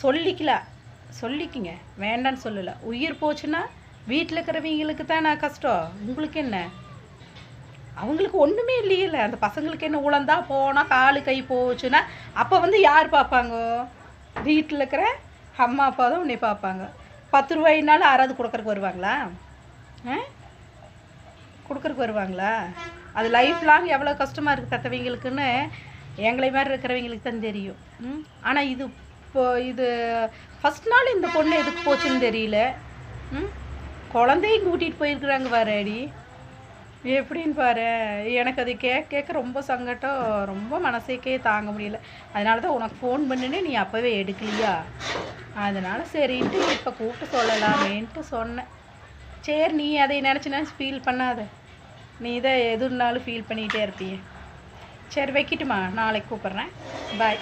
சொல்லிக்கலாம், சொல்லிக்கிங்க, வேண்டான்னு சொல்லலை. உயிர் போச்சுன்னா வீட்டில் இருக்கிறவங்களுக்கு தான் நான் கஷ்டம். உங்களுக்கு என்ன? அவங்களுக்கு ஒன்றுமே இல்லையில. அந்த பசங்களுக்கு என்ன உழந்தா போனால் காலு கை போச்சுன்னா அப்போ வந்து யார் பார்ப்பாங்க? வீட்டில் இருக்கிற அம்மா அப்பா தான் உன்னை பார்ப்பாங்க. 10 ரூபாயினாலும் யாராவது கொடுக்கறக்கு வருவாங்களா? கொடுக்கறக்கு வருவாங்களா? அது லைஃப் லாங் எவ்வளோ கஷ்டமாக இருக்குது பெற்றவங்களுக்குன்னு எங்களை மாதிரி இருக்கிறவங்களுக்கு தான் தெரியும். ஆனால் இது ஃபஸ்ட் நாள் இந்த பொண்ணு எதுக்கு போச்சுன்னு தெரியல. குழந்தையும் கூட்டிகிட்டு போயிருக்குறாங்க பாருடி, எப்படின்னு பாரு. எனக்கு அது கேட்க ரொம்ப சங்கடம், ரொம்ப மனசைக்கே தாங்க முடியல. அதனால தான் உனக்கு ஃபோன் பண்ணுன்னு நீ அப்போவே எடுக்கலையா? அதனால் சரின்ட்டு இப்போ கூப்பிட்டு சொல்லலாமேன்ட்டு சொன்னேன். சரி, நீ அதை நினச்சி ஃபீல் பண்ணாத. நீ தான் எதுனாலும் ஃபீல் பண்ணிகிட்டே இருப்பிய. சரி வைக்கட்டுமா? நாளைக்கு கூப்பிட்றேன். பாய்.